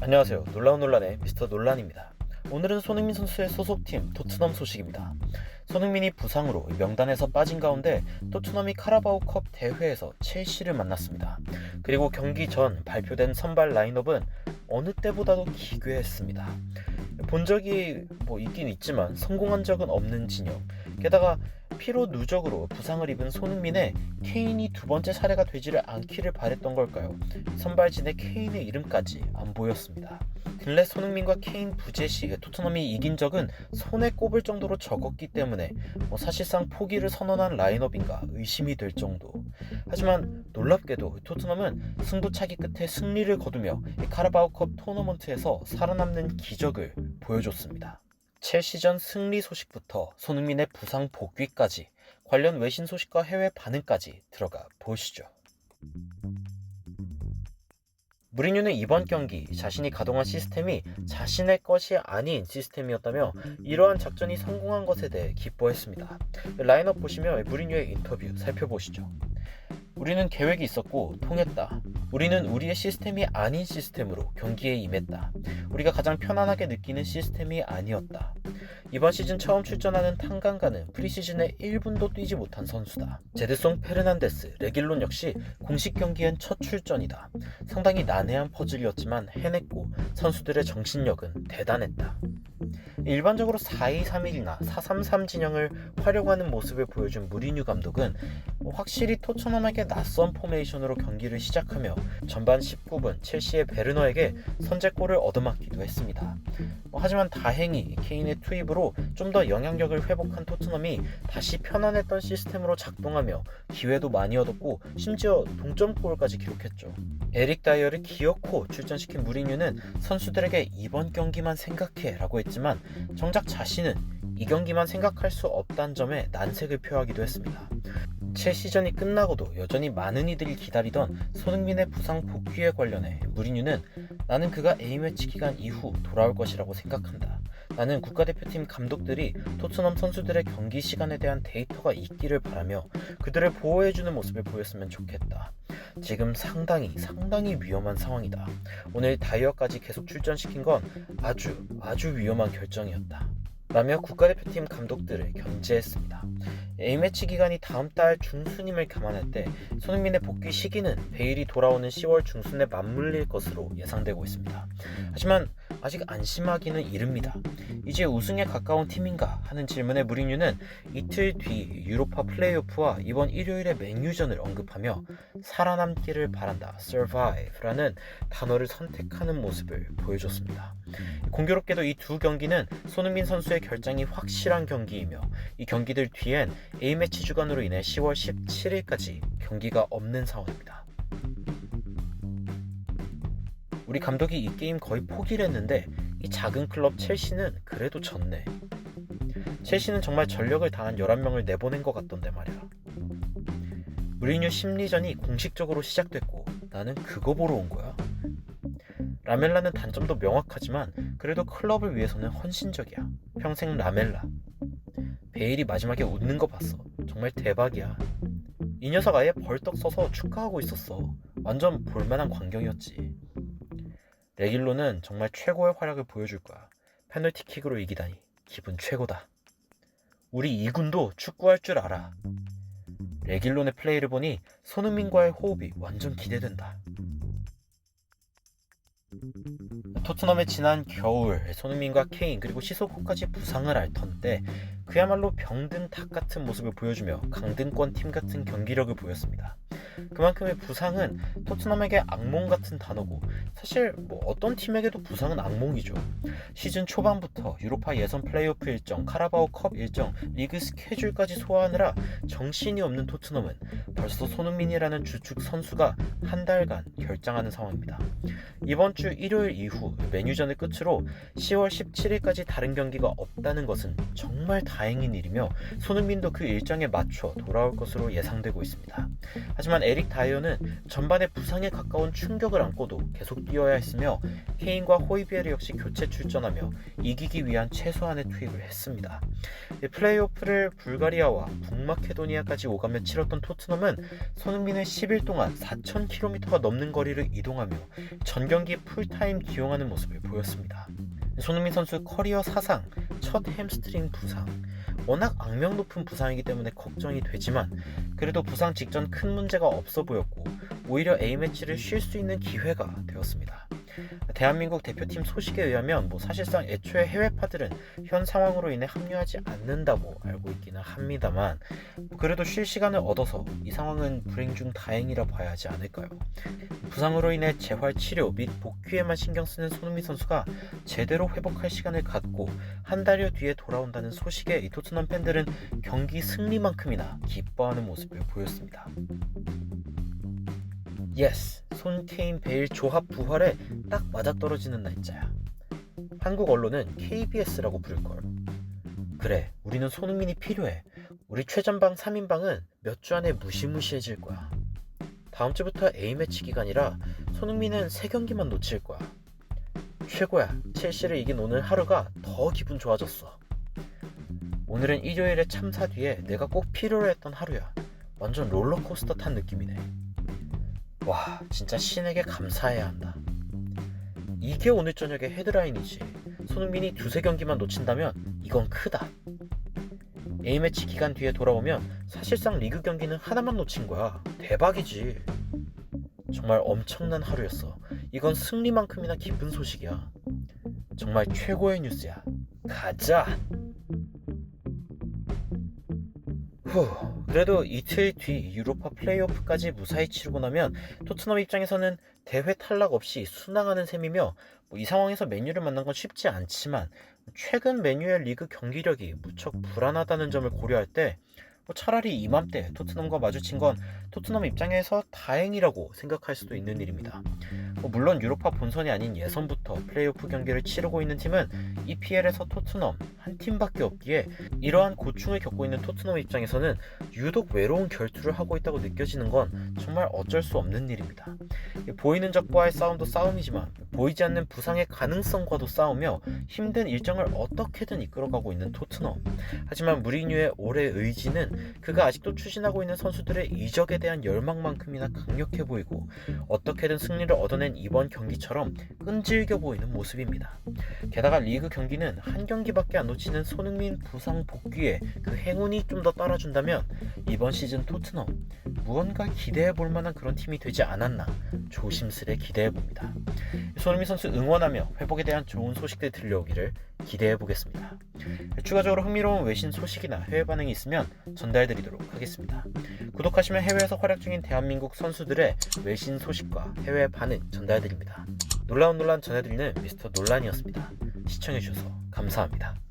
안녕하세요. 놀라운 논란의 미스터 논란입니다. 오늘은 손흥민 선수의 소속팀 토트넘 소식입니다. 손흥민이 부상으로 명단에서 빠진 가운데 토트넘이 카라바오컵 대회에서 첼시를 만났습니다. 그리고 경기 전 발표된 선발 라인업은 어느 때보다도 기괴했습니다. 본 적이 있긴 있지만 성공한 적은 없는 진영, 게다가 피로 누적으로 부상을 입은 손흥민의 케인이 두 번째 사례가 되지를 않기를 바랬던 걸까요? 선발진에 케인의 이름까지 안 보였습니다. 근래 손흥민과 케인 부재 시 토트넘이 이긴 적은 손에 꼽을 정도로 적었기 때문에 사실상 포기를 선언한 라인업인가 의심이 될 정도. 하지만 놀랍게도 토트넘은 승부차기 끝에 승리를 거두며 카라바오컵 토너먼트에서 살아남는 기적을 보여줬습니다. 첼시전 승리 소식부터 손흥민의 부상 복귀까지 관련 외신 소식과 해외 반응까지 들어가 보시죠. 무리뉴는 이번 경기 자신이 가동한 시스템이 자신의 것이 아닌 시스템이었다며 이러한 작전이 성공한 것에 대해 기뻐했습니다. 라인업 보시며 무리뉴의 인터뷰 살펴보시죠. 우리는 계획이 있었고 통했다. 우리는 우리의 시스템이 아닌 시스템으로 경기에 임했다. 우리가 가장 편안하게 느끼는 시스템이 아니었다. 이번 시즌 처음 출전하는 탄강가는 프리시즌에 1분도 뛰지 못한 선수다. 제드송 페르난데스, 레길론 역시 공식 경기엔 첫 출전이다. 상당히 난해한 퍼즐이었지만 해냈고 선수들의 정신력은 대단했다. 일반적으로 4-2-3-1이나 4-3-3 진영을 활용하는 모습을 보여준 무리뉴 감독은 확실히 토트넘에게 낯선 포메이션으로 경기를 시작하며 전반 19분 첼시의 베르너에게 선제골을 얻어맞기도 했습니다. 하지만 다행히 케인의 투입으로 좀 더 영향력을 회복한 토트넘이 다시 편안했던 시스템으로 작동하며 기회도 많이 얻었고 심지어 동점골까지 기록했죠. 에릭 다이어를 기어코 출전시킨 무리뉴는 선수들에게 이번 경기만 생각해 라고 했지만 정작 자신은 이 경기만 생각할 수 없다는 점에 난색을 표하기도 했습니다. 첼시전이 끝나고도 여전히 많은 이들이 기다리던 손흥민의 부상 복귀에 관련해 무리뉴는 나는 그가 A매치 기간 이후 돌아올 것이라고 생각한다. 나는 국가대표팀 감독들이 토트넘 선수들의 경기 시간에 대한 데이터가 있기를 바라며 그들을 보호해주는 모습을 보였으면 좋겠다. 지금 상당히 위험한 상황이다. 오늘 다이어까지 계속 출전시킨 건 아주 위험한 결정이었다. 라며 국가대표팀 감독들을 견제했습니다. A매치 기간이 다음 달 중순임을 감안할 때 손흥민의 복귀 시기는 베일이 돌아오는 10월 중순에 맞물릴 것으로 예상되고 있습니다. 하지만 아직 안심하기는 이릅니다. 이제 우승에 가까운 팀인가 하는 질문에 무리뉴는 이틀 뒤 유로파 플레이오프와 이번 일요일의 맨유전을 언급하며 살아남기를 바란다, survive라는 단어를 선택하는 모습을 보여줬습니다. 공교롭게도 이 두 경기는 손흥민 선수의 결장이 확실한 경기이며 이 경기들 뒤엔 A매치 주간으로 인해 10월 17일까지 경기가 없는 상황입니다. 우리 감독이 이 게임 거의 포기를 했는데 이 작은 클럽 첼시는 그래도 졌네. 첼시는 정말 전력을 다한 11명을 내보낸 것 같던데 말이야. 무리뉴 심리전이 공식적으로 시작됐고 나는 그거 보러 온 거야. 라멜라는 단점도 명확하지만 그래도 클럽을 위해서는 헌신적이야. 평생 라멜라. 베일이 마지막에 웃는 거 봤어. 정말 대박이야. 이 녀석 아예 벌떡 서서 축하하고 있었어. 완전 볼만한 광경이었지. 레길론은 정말 최고의 활약을 보여줄 거야. 페널티킥으로 이기다니 기분 최고다. 우리 2군도 축구할 줄 알아. 레길론의 플레이를 보니 손흥민과의 호흡이 완전 기대된다. 토트넘의 지난 겨울 손흥민과 케인 그리고 시소코까지 부상을 앓던 때 그야말로 병든 닭 같은 모습을 보여주며 강등권 팀 같은 경기력을 보였습니다. 그만큼의 부상은 토트넘에게 악몽 같은 단어고 사실 어떤 팀에게도 부상은 악몽이죠. 시즌 초반부터 유로파 예선 플레이오프 일정, 카라바오컵 일정, 리그 스케줄까지 소화하느라 정신이 없는 토트넘은 벌써 손흥민이라는 주축 선수가 한 달간 결장하는 상황입니다. 이번 주 일요일 이후 맨유전을 끝으로 10월 17일까지 다른 경기가 없다는 것은 정말 다행인 일이며 손흥민도 그 일정에 맞춰 돌아올 것으로 예상되고 있습니다. 하지만 에릭 다이어는 전반에 부상에 가까운 충격을 안고도 계속 뛰어야 했으며 케인과 호이비에르 역시 교체 출전하며 이기기 위한 최소한의 투입을 했습니다. 플레이오프를 불가리아와 북마케도니아까지 오가며 치렀던 토트넘은 손흥민을 10일 동안 4,000km가 넘는 거리를 이동하며 전경기 풀타임 기용하는 모습을 보였습니다. 손흥민 선수 커리어 사상 첫 햄스트링 부상, 워낙 악명 높은 부상이기 때문에 걱정이 되지만 그래도 부상 직전 큰 문제가 없어 보였고 오히려 A매치를 쉴 수 있는 기회가 되었습니다. 대한민국 대표팀 소식에 의하면 사실상 애초에 해외파들은 현 상황으로 인해 합류하지 않는다고 알고 있기는 합니다만 그래도 쉴 시간을 얻어서 이 상황은 불행 중 다행이라 봐야 하지 않을까요? 부상으로 인해 재활 치료 및 복귀에만 신경 쓰는 손흥민 선수가 제대로 회복할 시간을 갖고 한 달여 뒤에 돌아온다는 소식에 이 토트넘 팬들은 경기 승리만큼이나 기뻐하는 모습을 보였습니다. 예스! 손 케인 베일 조합 부활에 딱 맞아떨어지는 날짜야. 한국 언론은 KBS라고 부를걸. 그래, 우리는 손흥민이 필요해. 우리 최전방 3인방은 몇 주 안에 무시무시해질 거야. 다음 주부터 A매치 기간이라 손흥민은 3경기만 놓칠 거야. 최고야. 첼시를 이긴 오늘 하루가 더 기분 좋아졌어. 오늘은 일요일에 참사 뒤에 내가 꼭 필요로 했던 하루야. 완전 롤러코스터 탄 느낌이네. 와, 진짜 신에게 감사해야 한다. 이게 오늘 저녁의 헤드라인이지. 손흥민이 2-3경기만 놓친다면 이건 크다. A매치 기간 뒤에 돌아오면 사실상 리그 경기는 하나만 놓친 거야. 대박이지. 정말 엄청난 하루였어. 이건 승리만큼이나 기쁜 소식이야. 정말 최고의 뉴스야. 가자! 그래도 이틀 뒤 유로파 플레이오프까지 무사히 치르고 나면 토트넘 입장에서는 대회 탈락 없이 순항하는 셈이며 이 상황에서 맨유를 만난 건 쉽지 않지만 최근 맨유의 리그 경기력이 무척 불안하다는 점을 고려할 때 차라리 이맘때 토트넘과 마주친 건 토트넘 입장에서 다행이라고 생각할 수도 있는 일입니다. 물론 유로파 본선이 아닌 예선부터 플레이오프 경기를 치르고 있는 팀은 EPL에서 토트넘 한 팀밖에 없기에 이러한 고충을 겪고 있는 토트넘 입장에서는 유독 외로운 결투를 하고 있다고 느껴지는 건 정말 어쩔 수 없는 일입니다. 보이는 적과의 싸움도 싸움이지만 보이지 않는 부상의 가능성과도 싸우며 힘든 일정을 어떻게든 이끌어가고 있는 토트넘. 하지만 무리뉴의 올해의 의지는 그가 아직도 추진하고 있는 선수들의 이적에 대한 열망만큼이나 강력해 보이고 어떻게든 승리를 얻어낸 이번 경기처럼 끈질겨 보이는 모습입니다. 게다가 리그 경기는 한 경기밖에 안 놓치는 손흥민 부상 복귀에 그 행운이 좀 더 따라준다면 이번 시즌 토트넘 무언가 기대해 볼 만한 그런 팀이 되지 않았나 조심스레 기대해 봅니다. 손흥민 선수 응원하며 회복에 대한 좋은 소식들 들려오기를 기대해 보겠습니다. 추가적으로 흥미로운 외신 소식이나 해외 반응이 있으면 전달드리도록 하겠습니다. 구독하시면 해외에서 활약 중인 대한민국 선수들의 외신 소식과 해외 반응 전달드립니다. 놀라운 논란 전해드리는 미스터 논란이었습니다. 시청해주셔서 감사합니다.